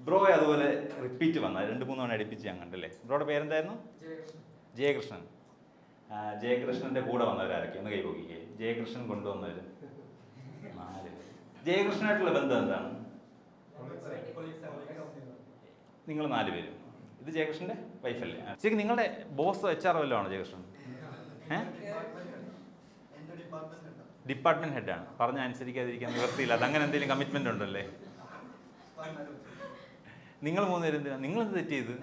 Bro അതുപോലെ repeat വന്ന 2-3 തവണ അടുപ്പിച്ച് ഞാൻ കണ്ടല്ലേ. ബ്രോയുടെ പേരെന്തായിരുന്നു? ജയകൃഷ്ണൻ. ജയകൃഷ്ണന്റെ കൂടെ വന്നവരാരൊക്കെ ഒന്ന് കൈ പോക്കിക്കേ. ജയകൃഷ്ണൻ കൊണ്ടുവന്നവർ 4. ജയകൃഷ്ണനായിട്ടുള്ള ബന്ധം എന്താണ്? നിങ്ങൾ 4 പേരും. ഇത് ജയകൃഷ്ണന്റെ വൈഫല്ലേ? ശരിക്കും നിങ്ങളുടെ ബോസ് HR വല്ലതും ആണോ ജയകൃഷ്ണൻ? ഡിപ്പാർട്ട്മെന്റ് ഹെഡാണ്. പറഞ്ഞ അനുസരിക്കാതിരിക്കാൻ നിവൃത്തിയില്ല. അത് അങ്ങനെ എന്തെങ്കിലും കമ്മിറ്റ്മെന്റ് ഉണ്ടല്ലേ? നിങ്ങൾ 3 പേര് എന്തിനാ? നിങ്ങൾ എന്ത് തെറ്റ് ചെയ്ത്?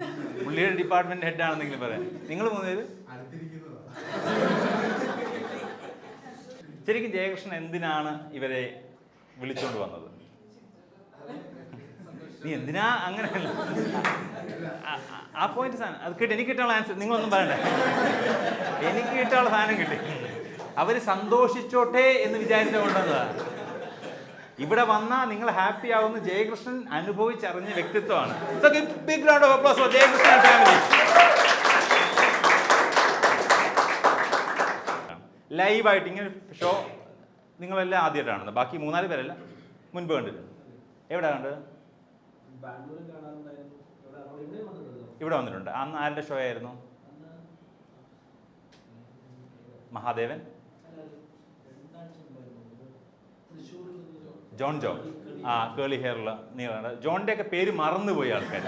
പുള്ളിയുടെ ഡിപ്പാർട്ട്മെന്റ് ഹെഡാണെന്നെങ്കിലും പറയാം. നിങ്ങൾ 3 പേര് ശരിക്കും ജയകൃഷ്ണൻ എന്തിനാണ് ഇവരെ വിളിച്ചോണ്ട് വന്നത്? നീ എന്തിനാ അങ്ങനെ? ആ പോയിന്റ് സാധനം അത് കിട്ടി. എനിക്ക് കിട്ടാനുള്ള ആൻസർ നിങ്ങളൊന്നും പറയണ്ടേ. എനിക്ക് കിട്ടാനുള്ള സാധനം കിട്ടി. അവര് സന്തോഷിച്ചോട്ടെ എന്ന് വിചാരിച്ച കൊണ്ടുവന്നതാണ്. ഇവിടെ വന്നാൽ നിങ്ങൾ ഹാപ്പി ആവുന്ന ജയകൃഷ്ണൻ അനുഭവിച്ചറിഞ്ഞ വ്യക്തിത്വമാണ്. Big round of applause for Jayakrishnan and family. ലൈവായിട്ട് ഇങ്ങനെ ഷോ നിങ്ങളെല്ലാം ആദ്യമായിട്ടാണ്. ബാക്കി 3-4 പേരല്ല മുൻപ് കണ്ടിട്ടുണ്ട്. എവിടെ കണ്ടത്? ഇവിടെ വന്നിട്ടുണ്ട്. അന്ന് ആരുടെ ഷോ ആയിരുന്നു? മഹാദേവൻ, ജോൺ. കേളി ഹെയറുള്ള നീളാണ്. ജോണിന്റെ ഒക്കെ പേര് മറന്നുപോയി ആൾക്കാർ.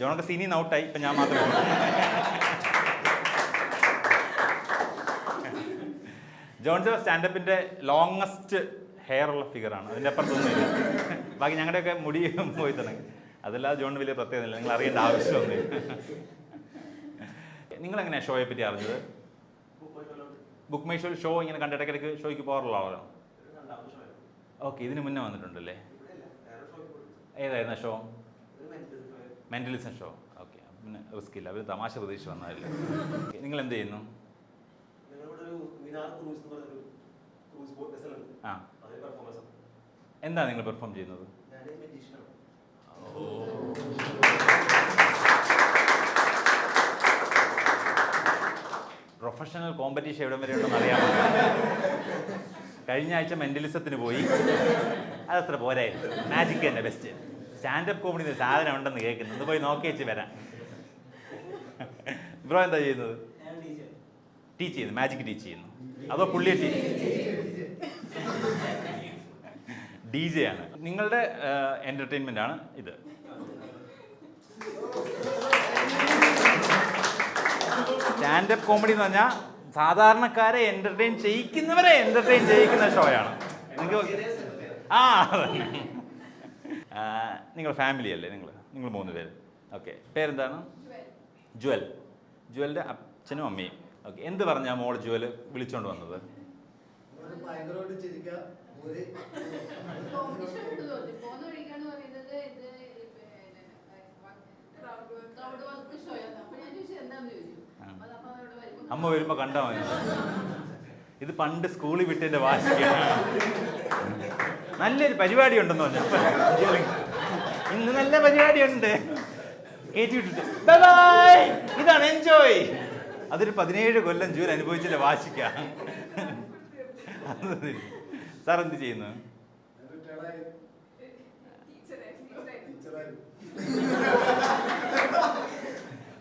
ജോണൊക്കെ സീനിന്ന് ഔട്ടായി. ഇപ്പം ഞാൻ മാത്രമേ. ജോൺ സ്റ്റാൻഡപ്പിന്റെ ലോങ്ങസ്റ്റ് ഹെയർ ഉള്ള ഫിഗറാണ്. അതിൻ്റെ അപ്പുറത്തൊന്നും ഇല്ല. ബാക്കി ഞങ്ങളുടെയൊക്കെ മുടി പോയി തന്നെ. അതല്ലാതെ ജോൺ വലിയ പ്രത്യേകതയില്ല. നിങ്ങൾ അറിയേണ്ട ആവശ്യമൊന്നുമില്ല. നിങ്ങളെങ്ങനെയാണ് ഷോയെ പറ്റി അറിഞ്ഞത്? ബുക്ക് മൈ ഷോ ഷോ ഇങ്ങനെ കണ്ടിടയ്ക്കിടയ്ക്ക് ഷോയ്ക്ക് പോകാറുള്ള ആളാണ്. ഓക്കെ, ഇതിന് മുന്നേ വന്നിട്ടുണ്ടല്ലേ? ഏതായിരുന്നു ഷോ? Mentalism show. ഓക്കെ, പിന്നെ റിസ്ക് ഇല്ല. അവർ തമാശ പ്രതീക്ഷ വന്നതല്ലേ. നിങ്ങൾ എന്ത് ചെയ്യുന്നു? ആ, എന്താ നിങ്ങൾ പെർഫോം ചെയ്യുന്നത്? പ്രൊഫഷണൽ കോമ്പറ്റീഷൻ എവിടെ വരെ ഉണ്ടെന്ന് അറിയാമോ? കഴിഞ്ഞ ആഴ്ച മെന്റലിസത്തിന് പോയി. അതത്ര പോരായിരുന്നു. മാജിക് തന്നെ ബെസ്റ്റ്. സ്റ്റാൻഡപ്പ് കോമഡി സാധനം ഉണ്ടെന്ന് കേൾക്കുന്നു. ഒന്ന് പോയി നോക്കി വെച്ച് വരാം. ബ്രോ എന്താ ചെയ്യുന്നത്? ടീച്ച് ചെയ്യുന്നു. മാജിക് ടീച്ച് ചെയ്യുന്നു. അതോ പുള്ളിയെ DJ ആണ്. നിങ്ങളുടെ എൻ്റർടൈൻമെൻ്റ് ആണ് ഇത്. സ്റ്റാൻഡപ്പ് കോമഡി എന്ന് പറഞ്ഞാൽ സാധാരണക്കാരെ എൻ്റർടൈൻ ചെയ്യിക്കുന്നവരെ എൻ്റർടൈൻ ചെയ്യിക്കുന്ന ഷോയാണ്. നിങ്ങൾക്ക് നിങ്ങൾ ഫാമിലി അല്ലേ? നിങ്ങൾ 3 പേര്. ഓക്കെ, പേരെന്താണ്? ജുവൽ. ജുവലിൻ്റെ അച്ഛനും അമ്മയും. ഓക്കെ, എന്ത് പറഞ്ഞാൽ മോൾ ജുവൽ വിളിച്ചോണ്ട് വന്നത്? അമ്മ വരുമ്പോ കണ്ടാ മതി. ഇത് പണ്ട് സ്കൂളിൽ വിട്ടതിന്റെ വാശിയാണ്. നല്ലൊരു പരിപാടി ഉണ്ടെന്ന് പറഞ്ഞു. ഇന്ന് നല്ല പരിപാടിയുണ്ട്, കയറ്റി വിട്ടിട്ട് ഇതാണ് എൻജോയ്. അതൊരു 17 കൊല്ലം ജൂൽ അനുഭവിച്ചതിന്റെ വാശിക്കാ. സാർ എന്ത് ചെയ്യുന്നു?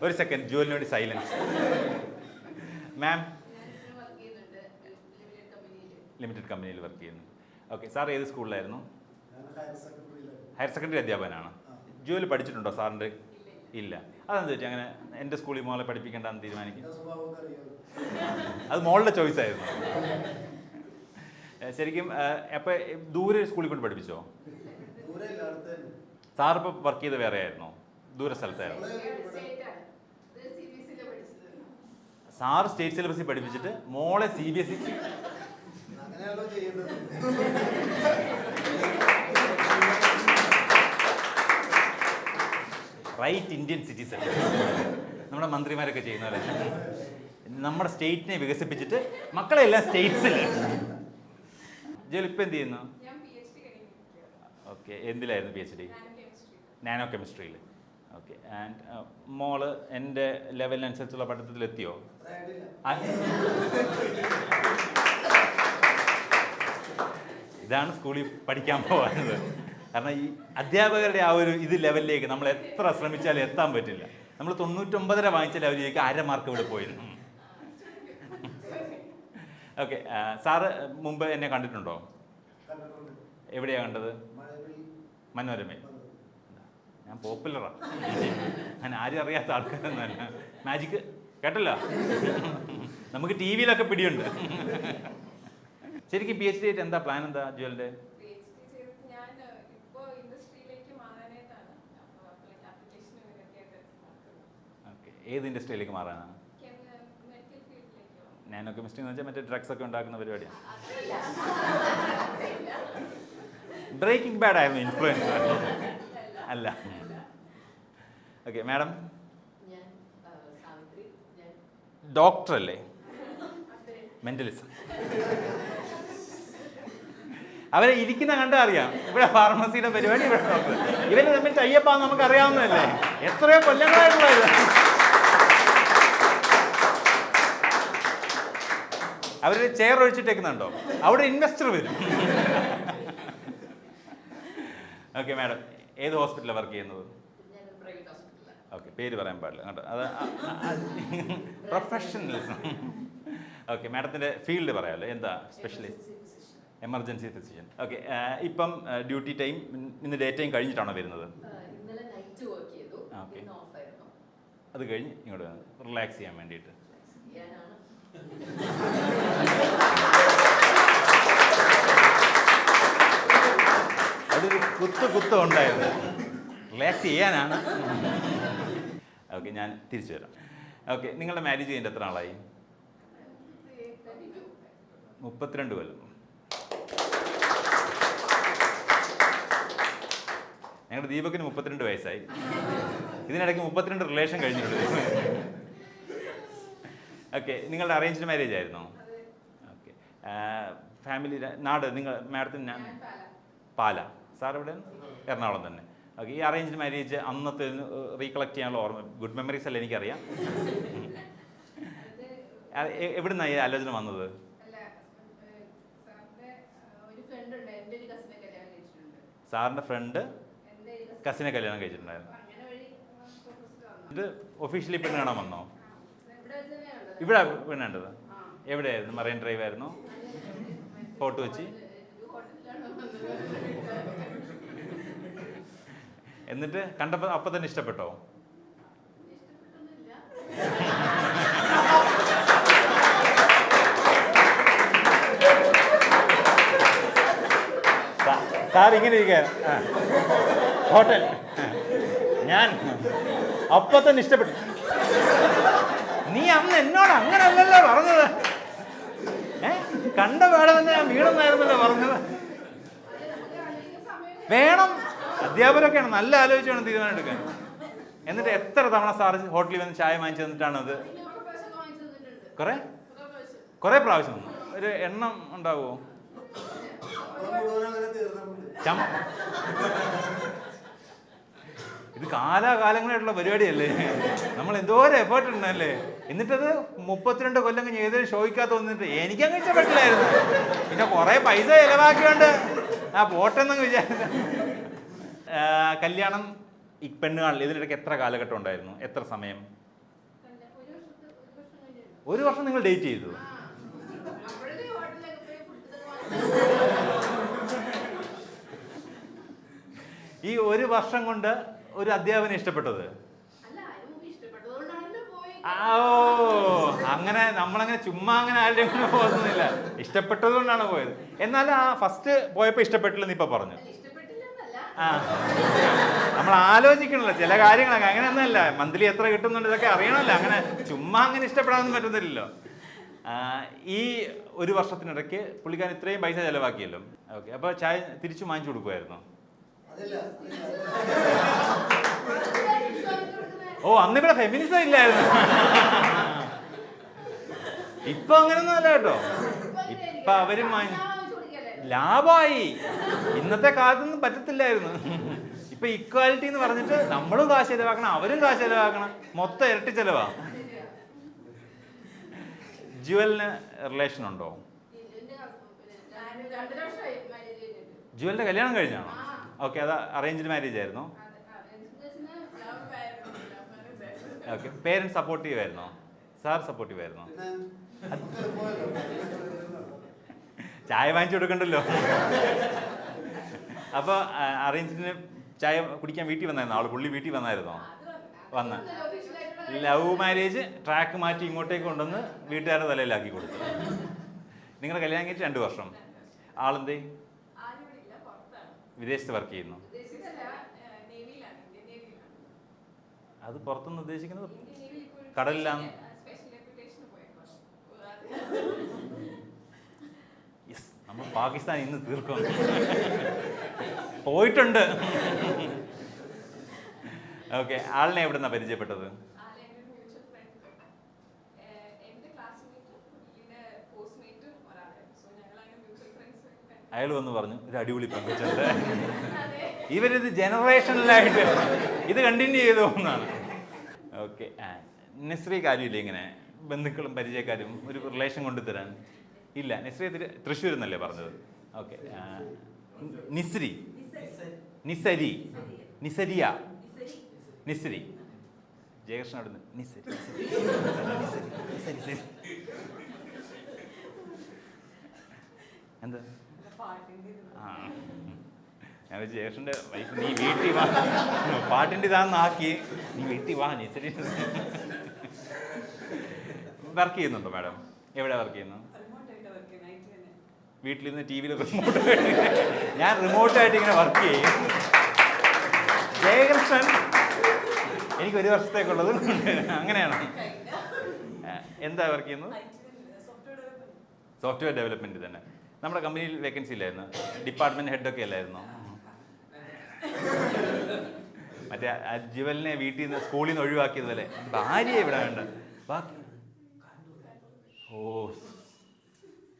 ഒരു സെക്കൻഡ്, ജുവലിന് വേണ്ടി സൈലൻസ്. മാം ലിമിറ്റഡ് കമ്പനിയിൽ വർക്ക് ചെയ്യുന്നു. ഓക്കെ, സാർ ഏത് സ്കൂളിലായിരുന്നു? ഹയർ സെക്കൻഡറി അധ്യാപകനാണ്. ജുവൽ പഠിച്ചിട്ടുണ്ടോ സാറിൻ്റെ? ഇല്ല. അതെന്താ വെച്ചാൽ അങ്ങനെ എൻ്റെ സ്കൂളിൽ മോളെ പഠിപ്പിക്കേണ്ടെന്ന് തീരുമാനിക്കും? അത് മോളുടെ ചോയ്സ് ആയിരുന്നു. ശരിക്കും അപ്പോൾ ദൂരെ സ്കൂളിൽ കൊണ്ട് പഠിപ്പിച്ചോ? സാറിപ്പോൾ വർക്ക് ചെയ്ത് വേറെ ആയിരുന്നോ? ദൂര സ്ഥലത്തായിരുന്നു. സാറ് സ്റ്റേറ്റ് സിലബസിൽ പഠിപ്പിച്ചിട്ട് മോളെ CBSE. Right Indian citizen. നമ്മുടെ മന്ത്രിമാരൊക്കെ ചെയ്യുന്നവരെ നമ്മുടെ സ്റ്റേറ്റിനെ വികസിപ്പിച്ചിട്ട് മക്കളെ എല്ലാം സ്റ്റേറ്റ്സിൽ. ജോലി ഇപ്പം എന്ത് ചെയ്യുന്നു? ഓക്കെ, എന്തിലായിരുന്നു PhD? നാനോ കെമിസ്ട്രിയിൽ. ഓക്കെ, ആൻഡ് മോള് എൻ്റെ ലെവലിനനുസരിച്ചുള്ള പഠിത്തത്തിലെത്തിയോ? ഇതാണ് സ്കൂളിൽ പഠിക്കാൻ പോകുന്നത്. കാരണം ഈ അധ്യാപകരുടെ ആ ഒരു ഇത് ലെവലിലേക്ക് നമ്മൾ എത്ര ശ്രമിച്ചാലും എത്താൻ പറ്റില്ല. നമ്മൾ 99.5 വാങ്ങിച്ചാൽ അവർ ചോദിക്കും 1/2 മാർക്ക് ഇവിടെ പോയിരുന്നു. ഓക്കെ, സാറ് മുമ്പ് എന്നെ കണ്ടിട്ടുണ്ടോ? എവിടെയാണ് കണ്ടത്? മനോരമയിൽ. ഞാൻ പോപ്പുലറാണ്, ഞാൻ ആരും അറിയാത്ത ആൾക്കാരൊന്നുമല്ല. മാജിക് കേട്ടല്ലോ, നമുക്ക് ടി വിയിലൊക്കെ പിടിയുണ്ട്. ശരിക്കും PhD ആയിട്ട് എന്താ പ്ലാൻ, എന്താ ജുവലിൻ്റെ? ഓക്കെ, ഏത് ഇൻഡസ്ട്രിയിലേക്ക് മാറാനാണ്? നാനോ കെമിസ്ട്രി എന്ന് വെച്ചാൽ മറ്റേ ഡ്രഗ്സ് ഒക്കെ ഉണ്ടാക്കുന്ന പരിപാടിയാണ്. ബ്രേക്കിംഗ് ബാഡ് ആയിരുന്നു ഇൻഫ്ലുവൻസ് അല്ല. ഓക്കെ, മാഡം ഡോക്ടർ അല്ലേ? മെന്റലിസം. അവരെ ഇരിക്കുന്ന കണ്ടാ അറിയാം, ഇവിടെ ഫാർമസിയുടെ പരിപാടി, ഇവിടെ ഡോക്ടർ. ഇവര് തമ്മിൽ ടൈപ്പാന്ന് നമുക്ക് അറിയാവുന്നതല്ലേ, എത്രയോ കൊല്ലങ്ങളായിട്ടുള്ളത്. അവര് ചെയർ ഒഴിച്ചിട്ടേക്കുന്നുണ്ടോ? അവിടെ ഇൻവെസ്റ്റർ വരും. ഓക്കെ മാഡം, ഏത് ഹോസ്പിറ്റലാണ് വർക്ക് ചെയ്യുന്നത്? ഓക്കെ, പേര് പറയാൻ പാടില്ല കേട്ടോ, അത് പ്രൊഫഷണലിസം. ഓക്കെ, മാഡത്തിൻ്റെ ഫീൽഡ് പറയാമല്ലോ, എന്താ സ്പെഷ്യലിസ്റ്റ്? Emergency physician. ഓക്കെ, ഇപ്പം ഡ്യൂട്ടി ടൈം ഇന്ന് ഡേ ടൈം കഴിഞ്ഞിട്ടാണോ വരുന്നത്? ഓക്കെ, അത് കഴിഞ്ഞ് ഇങ്ങോട്ട് റിലാക്സ് ചെയ്യാൻ വേണ്ടിയിട്ട്. അതൊരു കുത്ത് ഉണ്ടായിരുന്നു, റിലാക്സ് ചെയ്യാനാണ്. ഓക്കെ, ഞാൻ തിരിച്ചു വരാം. ഓക്കെ, നിങ്ങളുടെ മാരേജ് കഴിഞ്ഞിട്ട് എത്ര നാളായി? 32 കൊല്ലം. ഞങ്ങളുടെ ദീപകിന് 32 വയസ്സായി. ഇതിനിടയ്ക്ക് 32 റിലേഷൻ കഴിഞ്ഞിട്ടുണ്ട്. ഓക്കെ, നിങ്ങളുടെ അറേഞ്ച്ഡ് മാരേജ് ആയിരുന്നോ? ഓക്കെ, ഫാമിലി നാട് നിങ്ങൾ മാഡത്തിന്? ഞാൻ പാല. സാർ എവിടെ? എറണാകുളം തന്നെ. ഓക്കെ, ഈ അറേഞ്ച്ഡ് മാരേജ് അന്നത്തെ റീകളക്ട് ചെയ്യാനുള്ള ഓർമ്മ, ഗുഡ് മെമ്മറീസ് അല്ല എനിക്കറിയാം. എവിടുന്നാണ് ഈ ആലോചന വന്നത്? സാറിൻ്റെ ഫ്രണ്ട് കസിനെ കല്യാണം കഴിച്ചിട്ടുണ്ടായിരുന്നു. ഇത് ഒഫീഷ്യലി പെണ്ണ് കാണാൻ വന്നോ? ഇവിടെ പെണ്ണ് കണ്ടത് എവിടെയായിരുന്നു? മറൈൻ ഡ്രൈവ് ആയിരുന്നു? ഫോർട്ട് കൊച്ചി? എന്നിട്ട് കണ്ടപ്പോൾ അപ്പം തന്നെ ഇഷ്ടപ്പെട്ടോ? സാർ ഇങ്ങനെ ഇരിക്കാൻ ഹോട്ടൽ, ഞാൻ അപ്പം തന്നെ ഇഷ്ടപ്പെട്ടു. നീ അന്ന് എന്നോട് അങ്ങനെ അല്ലല്ലോ പറഞ്ഞത്, കണ്ട വേണം തന്നെ ഞാൻ വീണെന്നായിരുന്നല്ലോ പറഞ്ഞത്. വേണം, അധ്യാപകരൊക്കെയാണ്, നല്ല ആലോചിച്ച് വേണം തീരുമാനം എടുക്കാൻ. എന്നിട്ട് എത്ര തവണ സാർ ഹോട്ടലിൽ വന്ന് ചായ വാങ്ങിച്ചു തന്നിട്ടാണ് അത്? കുറേ പ്രാവശ്യം. ഒരു എണ്ണം ഉണ്ടാവുമോ? ഇത് കാലാകാലങ്ങളായിട്ടുള്ള പരിപാടിയല്ലേ, നമ്മൾ എന്തോരം എഫേർട്ട് ഉണ്ടല്ലേ. എന്നിട്ടത് 32 കൊല്ലം കഴിഞ്ഞ് ഏതൊരു ഷോയ്ക്കകത്ത് വന്നിട്ട് എനിക്കങ്ങ് ഇഷ്ടപ്പെട്ടില്ലായിരുന്നു. പിന്നെ കുറേ പൈസ ചിലവാക്കിയോണ്ട് പോട്ടെന്നങ്ങ് വിചാരിച്ച. കല്യാണം ഈ പെണ്ണുകാണിൽ ഇതിനിടയ്ക്ക് എത്ര കാലഘട്ടം ഉണ്ടായിരുന്നു? എത്ര സമയം? 1 വർഷം നിങ്ങൾ ഡേറ്റ് ചെയ്തു? ഈ 1 വർഷം കൊണ്ട് ഒരു അധ്യാപനം ഇഷ്ടപ്പെട്ടത്? അങ്ങനെ നമ്മളങ്ങനെ ചുമ്മാ അങ്ങനെ ആരുടെയും കൂടെ പോകുന്നില്ല, ഇഷ്ടപ്പെട്ടത് കൊണ്ടാണ് പോയത്. എന്നാൽ ആ ഫസ്റ്റ് പോയപ്പോൾ ഇഷ്ടപ്പെട്ടില്ലെന്ന് ഇപ്പൊ പറഞ്ഞു. നമ്മൾ ആലോചിക്കണല്ലോ ചില കാര്യങ്ങളൊക്കെ, അങ്ങനെയൊന്നുമല്ല. മന്ത്ലി എത്ര കിട്ടുന്നുണ്ട് ഇതൊക്കെ അറിയണമല്ലോ, അങ്ങനെ ചുമ്മാ അങ്ങനെ ഇഷ്ടപ്പെടാനൊന്നും പറ്റുന്നില്ലല്ലോ. ഈ 1 വർഷത്തിനിടയ്ക്ക് പുള്ളിക്കാരൻ ഇത്രയും പൈസ ചെലവാക്കിയല്ലോ. ഓക്കെ, അപ്പോൾ ചായ തിരിച്ചു വാങ്ങിച്ചു കൊടുക്കുമായിരുന്നോ? ഓ, അന്നിവിടെ ഫെമിനിസം ഇല്ലായിരുന്നു. ഇപ്പൊ അങ്ങനൊന്നും അല്ല കേട്ടോ, ഇപ്പൊ അവരും ലാഭമായി. ഇന്നത്തെ കാലത്തൊന്നും പറ്റത്തില്ലായിരുന്നു. ഇപ്പൊ ഇക്വാലിറ്റി എന്ന് പറഞ്ഞിട്ട് നമ്മളും കാശ് ചെലവാക്കണം, അവരും കാശ് ചെലവാക്കണം, മൊത്തം ഇരട്ടി ചെലവാ. ജുവലിന് റിലേഷൻ ഉണ്ടോ? ജുവലിന്റെ കല്യാണം കഴിഞ്ഞാണോ? ഓക്കെ, അത് അറേഞ്ച്ഡ് മാരേജ് ആയിരുന്നോ? ഓക്കെ, പേരൻസ് സപ്പോർട്ടീവ് ആയിരുന്നോ? സാർ സപ്പോർട്ടീവ് ആയിരുന്നോ? ചായ വാങ്ങിച്ചു കൊടുക്കണ്ടല്ലോ. അപ്പോൾ അറേഞ്ച്ഡിന് ചായ കുടിക്കാൻ വീട്ടിൽ വന്നായിരുന്നോ ആൾ? പുള്ളി വീട്ടിൽ വന്നായിരുന്നോ? വന്ന ലവ് മാരേജ് ട്രാക്ക് മാറ്റി ഇങ്ങോട്ടേക്ക് കൊണ്ടുവന്ന് വീട്ടുകാരുടെ തലയിലാക്കി കൊടുത്തു. നിങ്ങളുടെ കല്യാണം കഴിഞ്ഞിട്ട് 2 വർഷം. ആളെന്തേ? വിദേശത്ത് വർക്ക് ചെയ്യുന്നു. അത് പുറത്തുനിന്ന് ഉദ്ദേശിക്കുന്നത് കടലിലാണ്. യെസ്, നമ്മൾ പാകിസ്ഥാൻ ഇന്ന് തീർക്കും. പോയിട്ടുണ്ട്. ഓക്കെ, ആളിനെ എവിടുന്നാ പരിചയപ്പെട്ടത്? അയാൾ വന്ന് പറഞ്ഞു ഒരു അടിപൊളി പെൺകുച്ചുണ്ട്, ഇവരിത് ജനറേഷനിലായിട്ട് ഇത് കണ്ടിന്യൂ ചെയ്തു എന്നാണ്. ഓക്കെ, നസ്രി കാര്യമില്ല ഇങ്ങനെ ബന്ധുക്കളും പരിചയക്കാരും ഒരു റിലേഷൻ കൊണ്ടുതരാൻ? ഇല്ല. നസ്രി തൃശ്ശൂർ എന്നല്ലേ പറഞ്ഞത്? ഓക്കെ, നിസ്രി, നിസരി, നിസരിയ, നിസ്രി, ജയകൃഷ്ണൻ അവിടുന്ന് നിസ്രി, എന്താ? ആ, ഞാൻ ജയകൃഷ്ണൻ്റെ വൈഫ്, നീ വീട്ടിൽ വാ, പാട്ടിൻ്റെ ഇതാന്നാക്കി, നീ വീട്ടിൽ വാ. നിസ്രി വർക്ക് ചെയ്യുന്നുണ്ടോ മാഡം? എവിടെ വർക്ക് ചെയ്യുന്നു? വീട്ടിലിരുന്ന് ടി വിയിൽ റിമോട്ട്. ഞാൻ റിമോട്ടായിട്ട് ഇങ്ങനെ വർക്ക് ചെയ്യും. ജയകൃഷ്ണൻ എനിക്ക് 1 വർഷത്തേക്കുള്ളത് അങ്ങനെയാണ്. എന്താ വർക്ക് ചെയ്യുന്നത്? സോഫ്റ്റ്വെയർ ഡെവലപ്മെൻറ്റ് തന്നെ. നമ്മുടെ കമ്പനിയിൽ വേക്കൻസി ഇല്ലായിരുന്നു? ഡിപ്പാർട്ട്മെൻറ്റ് ഹെഡൊക്കെ അല്ലായിരുന്നോ? മറ്റേ ജ്വലിനെ വീട്ടിൽ നിന്ന് സ്കൂളിൽ നിന്ന് ഒഴിവാക്കിയതുപോലെ ഭാര്യ ഇവിടെ വേണ്ട. ബാക്കി ഓ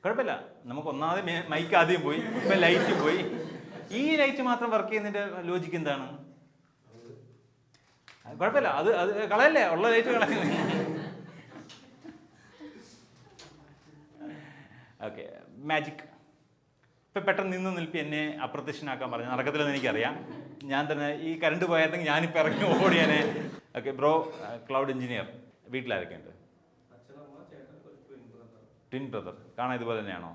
കുഴപ്പമില്ല, നമുക്ക് ഒന്നാമത് മൈക്ക് ആദ്യം പോയി, ഇപ്പം ലൈറ്റ് പോയി. ഈ ലൈറ്റ് മാത്രം വർക്ക് ചെയ്യുന്നതിൻ്റെ ലോജിക്ക് എന്താണ്? കുഴപ്പമില്ല, അത് കളയല്ലേ, ഉള്ള ലൈറ്റ് കളയുന്നത്. Okay, magic. ഇപ്പം പെട്ടെന്ന് നിന്ന് നിൽപ്പി എന്നെ അപ്രത്യക്ഷനാക്കാൻ പറഞ്ഞു, നടക്കത്തില്ലെന്ന് എനിക്കറിയാം. ഞാൻ തന്നെ ഈ കറണ്ട് പോയായിരുന്നെങ്കിൽ ഞാനിപ്പോൾ ഇറങ്ങി ഓടിയാനെ. Okay bro, cloud engineer. വീട്ടിലാരൊക്കെ ഉണ്ട്? Twin brother. കാണാൻ ഇതുപോലെ തന്നെയാണോ?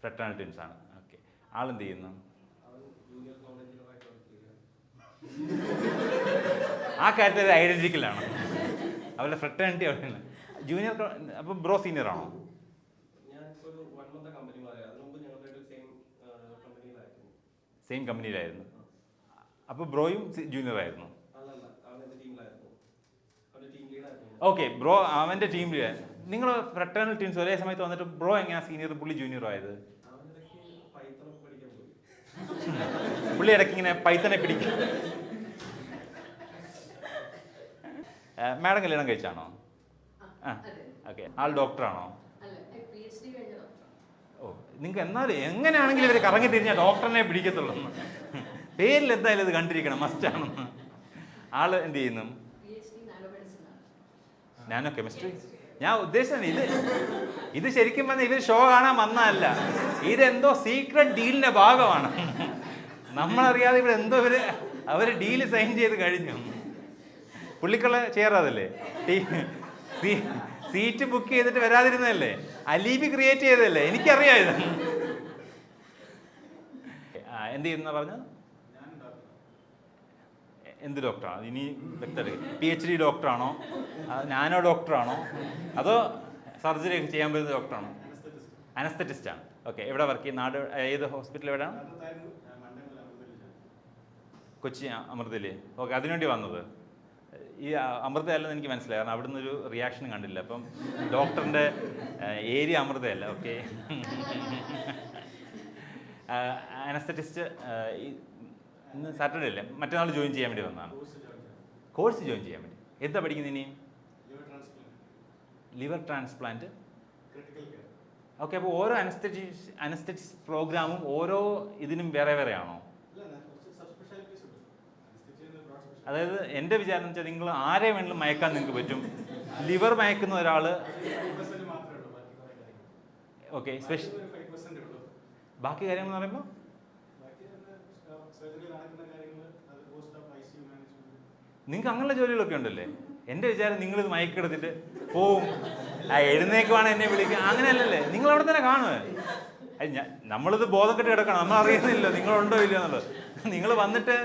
ഫ്രട്ടേണൽ ട്വിൻസ് ആണ്. ഓക്കെ, ആളെന്ത് ചെയ്യുന്നു? ആ കാര്യത്തിൽ ഐഡന്റിക്കലാണ്. അവരുടെ ഫ്രട്ടേണിറ്റി അവിടെയാണ്. ജൂനിയർ. അപ്പോൾ ബ്രോ സീനിയർ ആണോ? സെയിം കമ്പനിയിലായിരുന്നു. അപ്പോൾ ബ്രോയും ജൂനിയർ ആയിരുന്നു? ഓക്കെ, ബ്രോ അവൻ്റെ ടീം ലീഡർ. നിങ്ങൾ ഫ്രട്ടേണൽ ടീംസ് ഒരേ സമയത്ത് വന്നിട്ട് ബ്രോ എങ്ങനെയാ സീനിയർ പുള്ളി ജൂനിയർ ആയത്? പുള്ളി ഇടയ്ക്ക് ഇങ്ങനെ പൈത്തനെ പിടിക്കും. മാഡം കല്യാണം കഴിച്ചാണോ? ആ, ഓക്കെ. ആൾ ഡോക്ടറാണോ? ഓ, നിങ്ങൾക്ക് എന്നാലും എങ്ങനെയാണെങ്കിലും ഇവർ കറങ്ങി തിരിഞ്ഞാൽ ഡോക്ടറിനെ പിടിക്കത്തുള്ളൂ. പേരിൽ എന്തായാലും ഇത് കണ്ടിരിക്കണം, മസ്റ്റാണെന്ന്. ആള് എന്ത് ചെയ്യുന്നു? Nano chemistry. ഞാൻ ഉദ്ദേശിച്ചത് ഇത് ശരിക്കും പറഞ്ഞാൽ ഇവർ ഷോ കാണാൻ വന്നതല്ല, ഇതെന്തോ സീക്രട്ട് ഡീലിന്റെ ഭാഗമാണ്. നമ്മളറിയാതെ ഇവിടെ എന്തോ അവർ ഡീല് സൈൻ ചെയ്ത് കഴിഞ്ഞു. പുള്ളിക്കുള്ള ചെയറാതല്ലേ, സീറ്റ് ബുക്ക് ചെയ്തിട്ട് വരാതിരുന്നതല്ലേ, അലീബി ക്രിയേറ്റ് ചെയ്തതല്ലേ, എനിക്കറിയാം ഇത്. എന്ത് ചെയ്യുന്ന പറഞ്ഞത്? എന്ത് ഡോക്ടറാണ് ഇനി വ്യക്തത? PhD ഡോക്ടറാണോ? നാനോ ഡോക്ടറാണോ? അതോ സർജറി ഒക്കെ ചെയ്യാൻ പറ്റുന്ന ഡോക്ടറാണോ? അനസ്തറ്റിസ്റ്റാണ്. ഓക്കെ, എവിടെ വർക്ക് ചെയ്യുന്ന? നാട് ഏത് ഹോസ്പിറ്റൽ എവിടെയാണ്? കൊച്ചി അമൃതയില്. ഓക്കെ, അതിനുവേണ്ടി വന്നത്. ഈ അമൃതയല്ലെന്ന് എനിക്ക് മനസ്സിലായി, കാരണം അവിടെ നിന്നൊരു റിയാക്ഷൻ കണ്ടില്ല. അപ്പം ഡോക്ടറിൻ്റെ ഏരിയ അമൃതയല്ല. Okay, anaesthetist. ഇന്ന് സാറ്റർഡേ അല്ലേ, മറ്റന്നാൾ ജോയിൻ ചെയ്യാൻ വേണ്ടി വന്നതാണ്. കോഴ്സ് ജോയിൻ ചെയ്യാൻ വേണ്ടി. എന്താ പഠിക്കുന്നത് ഇനി? Liver transplant. ഓക്കെ, അപ്പോൾ ഓരോ അനസ്തറ്റിക്സ് പ്രോഗ്രാമും ഓരോ ഇതിനും വേറെ വേറെ ആണോ? അതായത് എൻ്റെ വിചാരം എന്ന് വെച്ചാൽ നിങ്ങൾ ആരെ വേണമെങ്കിലും മയക്കാൻ നിങ്ങൾക്ക് പറ്റും. ലിവർ മയക്കുന്ന ഒരാൾ. ഓക്കെ, സ്പെഷ്യൽ ബാക്കി കാര്യങ്ങൾ എന്ന് പറയുമ്പോൾ നിങ്ങൾക്ക് അങ്ങനെയുള്ള ജോലികളൊക്കെ ഉണ്ടല്ലേ. എൻ്റെ വിചാരം നിങ്ങളിത് മയക്കെടുത്തിട്ട് പോവും, എഴുന്നേക്കുവാണ് എന്നെ വിളിക്കുക, അങ്ങനെയല്ലല്ലേ. നിങ്ങൾ അവിടെ തന്നെ കാണുമേ. നമ്മളിത് ബോധം കെട്ട് കിടക്കണം, നമ്മൾ അറിയുന്നില്ല നിങ്ങളുണ്ടോ ഇല്ലയോ എന്നുള്ളത്. നിങ്ങൾ വന്നിട്ട്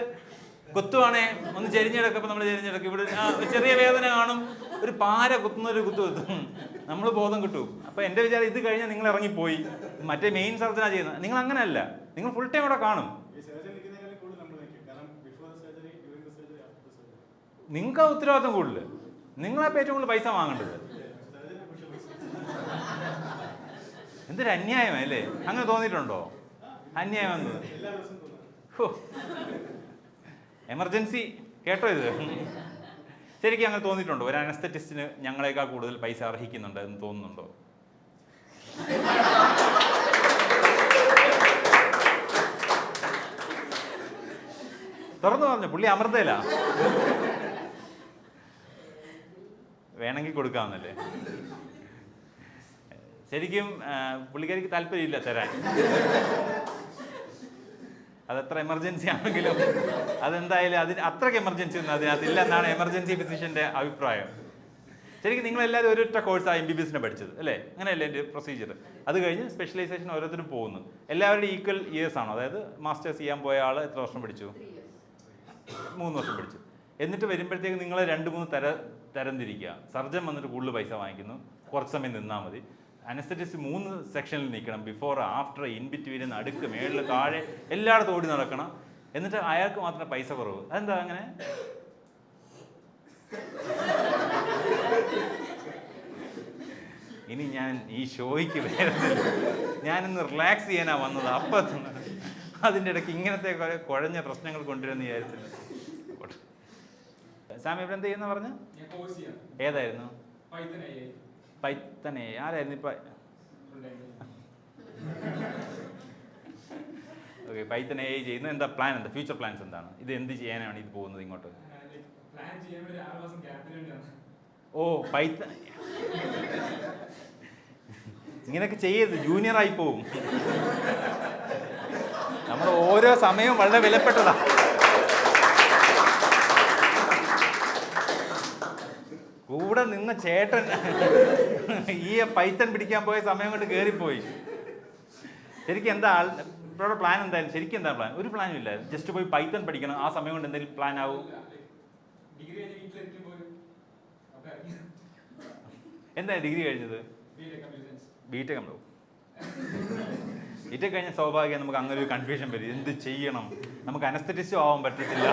കുത്തുവാണേ ഒന്ന് ചെരിഞ്ഞെടുക്കപ്പോൾ നമ്മൾ ചെരിഞ്ഞെടുക്കും. ഇവിടെ ചെറിയ വേദന കാണും, ഒരു പാര കുത്തുന്നൊരു കുത്തും, നമ്മൾ ബോധം കിട്ടും. അപ്പോൾ എൻ്റെ വിചാരം ഇത് കഴിഞ്ഞാൽ നിങ്ങൾ ഇറങ്ങിപ്പോയി, മറ്റേ മെയിൻ സർജനാണ് ചെയ്യുന്നത്. നിങ്ങൾ അങ്ങനെയല്ല, നിങ്ങൾ ഫുൾ ടൈം അവിടെ കാണും. നിങ്ങൾക്ക് ആ ഉത്തരവാദിത്വം കൂടുതൽ, നിങ്ങളാ ഏറ്റവും കൂടുതൽ പൈസ വാങ്ങേണ്ടത്. എന്തൊരു അന്യായമല്ലേ, അങ്ങനെ തോന്നിയിട്ടുണ്ടോ? അന്യായമെന്ന് എമർജൻസി കേട്ടോ ഇത്. ശരിക്കും അങ്ങനെ തോന്നിയിട്ടുണ്ടോ? ഒരു അനസ്തറ്റിസ്റ്റിന് ഞങ്ങളെക്കാൾ കൂടുതൽ പൈസ അർഹിക്കുന്നുണ്ട് എന്ന് തോന്നുന്നുണ്ടോ? തുറന്നു പറഞ്ഞു, പുള്ളി അമൃതയിലാ, വേണമെങ്കിൽ കൊടുക്കാമെന്നല്ലേ. ശരിക്കും പുള്ളിക്കാരിക്ക് താല്പര്യമില്ല തരാൻ. അതെത്ര എമർജൻസി ആണെങ്കിലും അതെന്തായാലും അത്രയ്ക്ക് എമർജൻസി ഒന്നും അതിനകത്തില്ല എന്നാണ് എമർജൻസി ഫിസിഷ്യൻ്റെ അഭിപ്രായം. ശരിക്കും നിങ്ങളെല്ലാവരും ഒരൊറ്റ കോഴ്സാണ് MBBS പഠിച്ചത് അല്ലേ? അങ്ങനെയല്ലേ എൻ്റെ പ്രൊസീജിയർ? അത് കഴിഞ്ഞ് സ്പെഷ്യലൈസേഷൻ ഓരോരുത്തരും പോകുന്നു. എല്ലാവരുടെയും ഈക്വൽ ഇയേഴ്സ് ആണോ? അതായത് മാസ്റ്റേഴ്സ് ചെയ്യാൻ പോയ ആൾ എത്ര വർഷം പഠിച്ചു? 3 വർഷം പഠിച്ചു. എന്നിട്ട് വരുമ്പോഴത്തേക്ക് നിങ്ങൾ 2-3 തരംതിരിക്കുക. സർജൻ വന്നിട്ട് കൂടുതൽ പൈസ വാങ്ങിക്കുന്നു, കുറച്ച് സമയം നിന്നാൽ മതി. അനസ്തറ്റിസ്റ്റ് 3 സെക്ഷനിൽ നിൽക്കണം, ബിഫോർ, ആഫ്റ്റർ, ഇൻ ബിറ്റ്വീൻ, നടുക്ക്, മേളിൽ, താഴെ, എല്ലായിടത്തും ഓടി നടക്കണം. എന്നിട്ട് അയാൾക്ക് മാത്രം പൈസ കുറവ്. അതെന്താ അങ്ങനെ? ഇനി ഞാൻ ഈ ഷോയ്ക്ക് വരുന്നില്ല, ഞാനിന്ന് റിലാക്സ് ചെയ്യാനാണ് വന്നത്. അപ്പം അതിൻ്റെ ഇടയ്ക്ക് ഇങ്ങനത്തെ കുഴഞ്ഞ പ്രശ്നങ്ങൾ കൊണ്ടുവരുന്ന വിചാരിച്ചില്ല. സാമി ഇവിടെ എന്ത് ചെയ്യുന്ന പറഞ്ഞ്? ഏതായിരുന്നു? പൈത്തനെ. ആരായിരുന്നു ഇപ്പം? ഓക്കെ, പൈത്തനെ ചെയ്യുന്നു. എന്താ പ്ലാൻ? എന്താ ഫ്യൂച്ചർ പ്ലാൻസ് എന്താണ്? ഇത് എന്ത് ചെയ്യാനാണ് ഇത് പോകുന്നത് ഇങ്ങോട്ട്? ഓ, പൈത്തൺ ഇങ്ങനെയൊക്കെ ചെയ്യരുത്, ജൂനിയറായി പോവും. നമ്മൾ ഓരോ സമയവും വളരെ വിലപ്പെട്ടതാ. കൂടെ നിന്ന ചേട്ടൻ ഈ പൈത്തൺ പിടിക്കാൻ പോയ സമയം കൊണ്ട് കയറിപ്പോയി. ശരിക്കും എന്താ ഇവിടെ പ്ലാൻ? എന്തായാലും ശരിക്കും എന്താ പ്ലാൻ? ഒരു പ്ലാനും ഇല്ല, ജസ്റ്റ് പോയി പൈത്തൺ പഠിക്കണം. ആ സമയം കൊണ്ട് എന്തെങ്കിലും പ്ലാൻ ആവും? എന്താ ഡിഗ്രി കഴിഞ്ഞത്? BTech complete. ബിടെക് കഴിഞ്ഞ സ്വാഭാവികം നമുക്ക് അങ്ങനെ ഒരു കൺഫ്യൂഷൻ വരും, എന്ത് ചെയ്യണം? നമുക്ക് അനസ്തറ്റിസ്റ്റും ആവാൻ പറ്റത്തില്ല,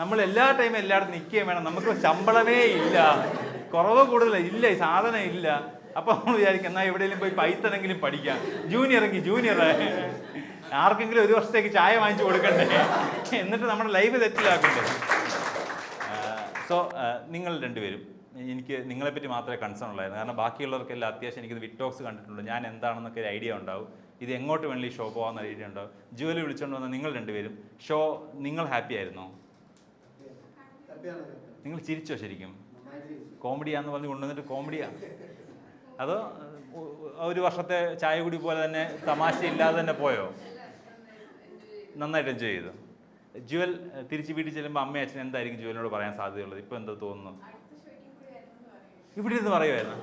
നമ്മൾ എല്ലാ ടൈമും എല്ലായിടത്തും നിൽക്കുകയും വേണം, നമുക്ക് ശമ്പളമേ ഇല്ല, കുറവ് കൂടുതലില്ല, ഈ സാധനം ഇല്ല. അപ്പോൾ നമ്മൾ വിചാരിക്കും എന്നാൽ എവിടെയെങ്കിലും പോയി പൈത്തണെങ്കിലും പഠിക്കാം, ജൂനിയർ ആർക്കെങ്കിലും ഒരു വർഷത്തേക്ക് ചായ വാങ്ങിച്ചു കൊടുക്കണ്ടേ, എന്നിട്ട് നമ്മുടെ ലൈഫ് തെറ്റിലാക്കണ്ടേ. സോ നിങ്ങൾ രണ്ടുപേരും, എനിക്ക് നിങ്ങളെപ്പറ്റി മാത്രമേ കൺസേൺ ഉള്ളായിരുന്നു. കാരണം ബാക്കിയുള്ളവർക്കെല്ലാം അത്യാവശ്യം എനിക്കിത് വിറ്റോക്സ് കണ്ടിട്ടുണ്ട്, ഞാൻ എന്താണെന്നൊക്കെ ഒരു ഐഡിയ ഉണ്ടാവും, ഇത് എങ്ങോട്ട് വേണമെങ്കിൽ ഷോ പോകാമെന്ന ഐഡിയ ഉണ്ടാവും. ജുവൽ വിളിച്ചുകൊണ്ട് വന്ന നിങ്ങൾ രണ്ടുപേരും ഷോ, നിങ്ങൾ ഹാപ്പി ആയിരുന്നോ? നിങ്ങൾ ചിരിച്ചോ? ശരിക്കും കോമഡിയാന്ന് പറഞ്ഞ് കൊണ്ടുവന്നിട്ട് കോമഡിയാ? അതോ ഒരു വർഷത്തെ ചായ കുടി പോലെ തന്നെ തമാശ ഇല്ലാതെ തന്നെ പോയോ? നന്നായിട്ട് എൻജോയ് ചെയ്തു. ജുവൽ തിരിച്ച് വീട്ടിൽ ചെല്ലുമ്പോൾ അമ്മയും അച്ഛനും എന്തായിരിക്കും ജുവലിനോട് പറയാൻ സാധ്യതയുള്ളത്? ഇപ്പോൾ എന്താ തോന്നുന്നു? ഇവിടെ ഇരുന്ന് പറയുമായിരുന്നു.